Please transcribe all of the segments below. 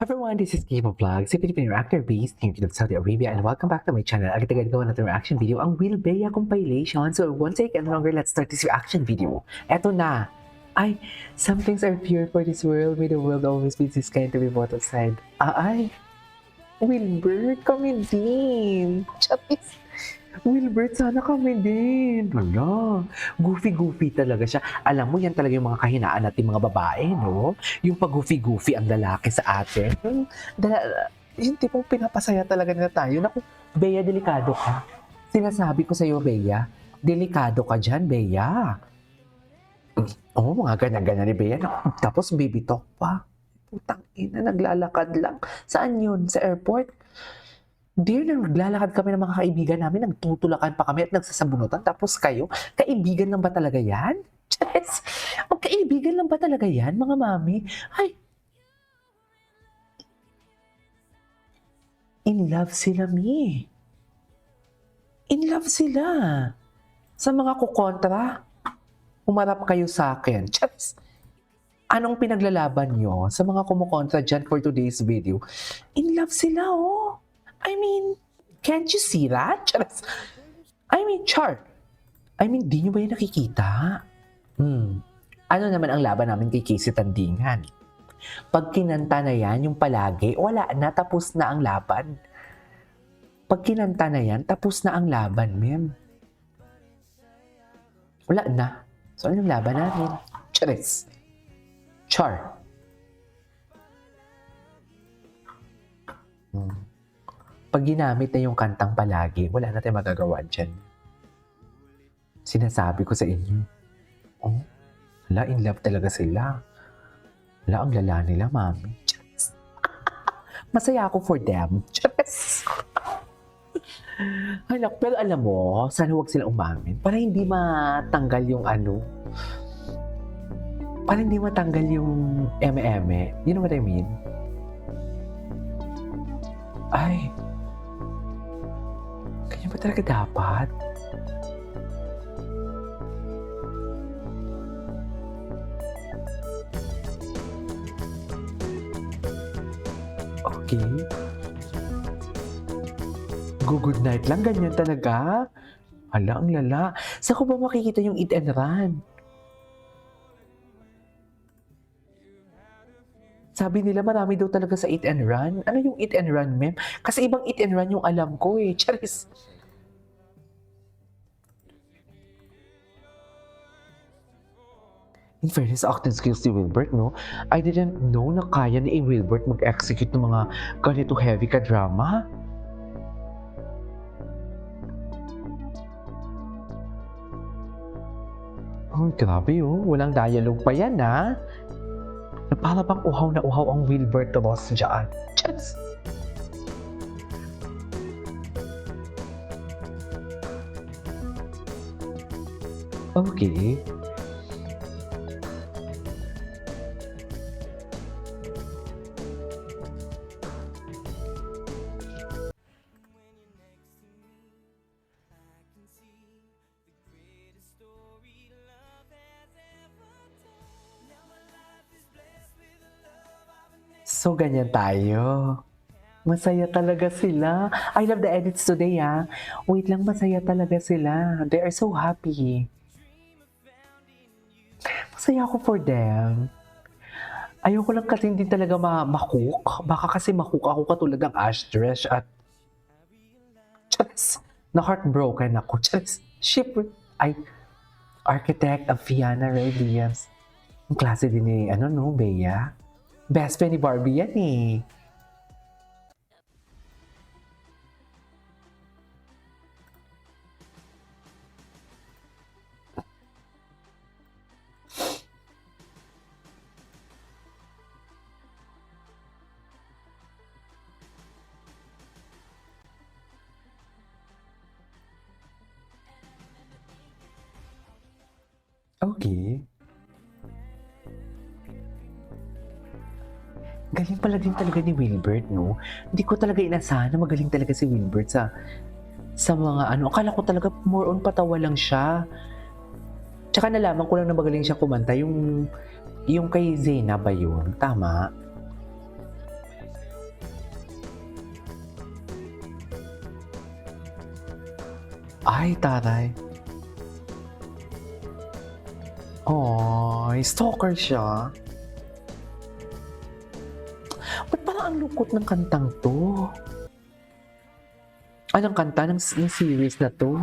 Everyone, this is Kibo Vlog, si Filipino actor based here in Saudi Arabia, and welcome back to my channel. Agad-agad gawa natin reaction video ang Will Bea compilation. So, won't take any longer, let's start this reaction video. Eto na! Ay, some things are pure for this world, may the world always be this kind to be both side. Ay, Wilbert, kami din! Charis! Wilbert, sana kami din! Wala, goofy-goofy talaga siya. Alam mo, yan talaga yung mga kahinaan natin mga babae, no? Yung pag-goofy-goofy ang lalaki sa atin. Yung tipong pinapasaya talaga na tayo. Naku, Bea, delikado ka. Sinasabi ko sa'yo, Bea, delikado ka dyan, Bea. Oo, mga ganyan-ganyan ni Bea. Naku, tapos baby talk pa. Putang ina, naglalakad lang. Saan yun? Sa airport? Dear, naglalakad kami ng mga kaibigan namin, nagtutulakan pa kami at nagsasabunutan. Tapos kayo, kaibigan lang ba talaga yan? Yes. Magkaibigan lang ba talaga yan, mga mami? Ay, in love sila, Mi. In love sila. Sa mga kukontra, umarap kayo sa akin. Yes. Anong pinaglalaban nyo sa mga kumukontra dyan for today's video? In love sila, oh. I mean, can't you see that? Charas. I mean, Char. I mean, di nyo ba yung nakikita? Ano naman ang laban namin kay Casey Tandingan? Pag kinanta na yan, yung palagi, wala na, tapos na ang laban. Pag kinanta na yan, tapos na ang laban, ma'am. Wala na. So, anong laban namin? Charis. Char. Pag ginamit na yung kantang palagi, wala na tayong magagawa dyan. Sinasabi ko sa inyo, oh, wala, in love talaga sila. Wala, ang lala nila, mami. Yes. Masaya ako for them. Yes. Anak, pero alam mo, sana huwag sila umamin para hindi matanggal yung para hindi matanggal yung eme-eme. You know what I mean? Ay, kanya ba talaga dapat? Okay. Good night lang, ganyan talaga? Hala, ang lala. Saan ko ba makikita yung eat and run? Sabi nila marami daw talaga sa eat and run. Ano yung eat and run, ma'am? Kasi ibang eat and run yung alam ko eh. Charis. In fairness, acting skills ni Wilbert, no? I didn't know na kaya ni Wilbert mag-execute ng mga ganito heavy ka-drama. Oh, grabe oh. Walang dialogue pa yan, ha? Para bang uhaw na uhaw ang Wilbert Ross dyan. Just... Okay. So, ganyan tayo. Masaya talaga sila. I love the edits today, ah. Wait lang, masaya talaga sila. They are so happy. Masaya ako for them. Ayoko lang kasi hindi talaga ma-cook. Baka kasi ma-cook ako katulad ng Ashdresh at Charis, na-heartbroken ako. Charis, ay, architect of Fiona Ray Diaz. Ang klase din ni, Bea. Best friend ni Barbie yan eh. Okay. Galing pala din talaga ni Wilbert, no? Hindi ko talaga inasahan na magaling talaga si Wilbert sa mga Akala ko talaga more on patawa lang siya. Tsaka nalaman ko lang na magaling siya kumanta yung kay Zena ba yun? Tama? Ay, taray. Ay, stalker siya. Ba't parang ang lungkot ng kantang to? Anong kanta ng series na to?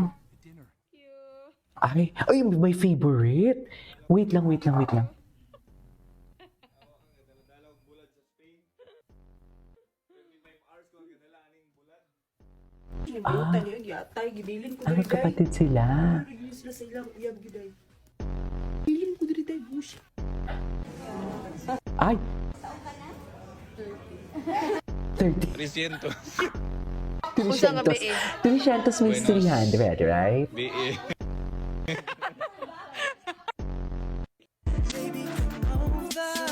Ay, my favorite. Wait lang. Kinibutan niyo yatay, gibilin ko Ano diri day. kapatid sila? Release na sa ilang uyab giday. Bilin ko diri day, bush. Ay! 30. 300. Usa nga 300 means 300, right? BE.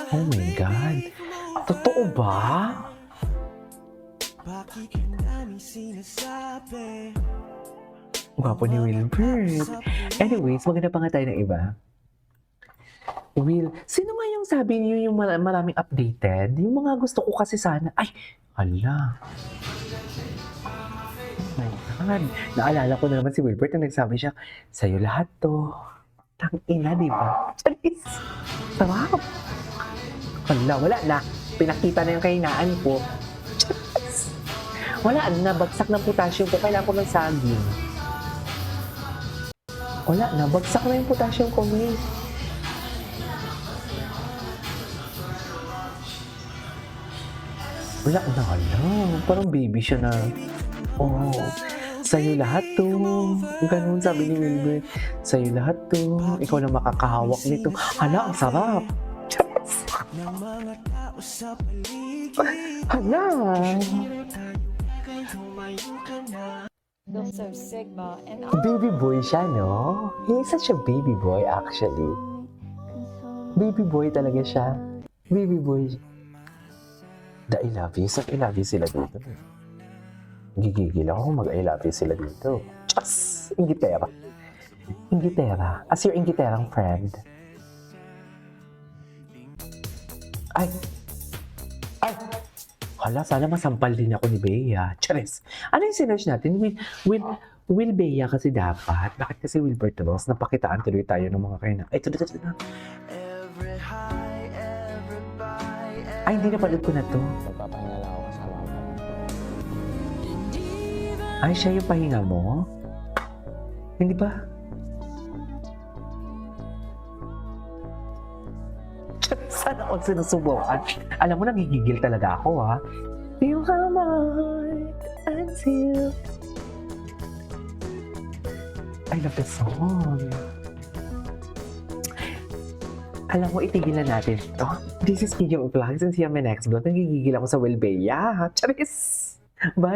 Oh my God. Totoo ba? Gwapo ni Wilbert. Anyways, maganda pa nga tayo ng iba. Will, sino nga yung sabi niyo yung maraming updated? Yung mga gusto ko kasi sana. Ay, hala. Oh my God. Naalala ko na naman si Wilbert na nagsabi siya, sa'yo lahat to. Tangina, di ba? Charis. Sarap. Hala, wala na. Pinakita na yung kahinaan ko. Charis. Wala na. Bagsak na potassium ko. Kailangan ko ng saging. Wala na. Bagsak na yung potassium ko, Will. Wala na, hala. Parang baby siya na. Oh, sa'yo lahat to. Ganun sabi ni Wilbert. Sa'yo lahat to. Ikaw na makakahawak nito. Hala, ang sarap. Hala. Those are Sigma and Baby boy siya, no? He's such a baby boy, actually. Baby boy talaga siya. Baby boy. The I love you. I love you sila dito. Gigigil ako kung mag-I love you sila dito. Chas! Ingitera. Ingitera. As your ingiterang friend. Ay! Ay! Hala, sana masampal din ako ni Bea. Charis! Ano yung sinerge natin? Will Bea kasi dapat. Bakit kasi Wilbert Ross? Napakitaan tuloy tayo ng mga kaina. Ay, ito. Ay, hindi napanood ko na to. Magpapahinga lang ako kasama ko. Ay, siya yung pahinga mo? Hindi ba? Sana ako sinusubukan. Alam mo, nagigigil talaga ako, ha? You have my heart until... I love the song. Alam mo, itigilan natin ito. This is Kiki Vlogs and see you on my next vlog. Nagigigil ako sa Will Bea. Charis! Bye!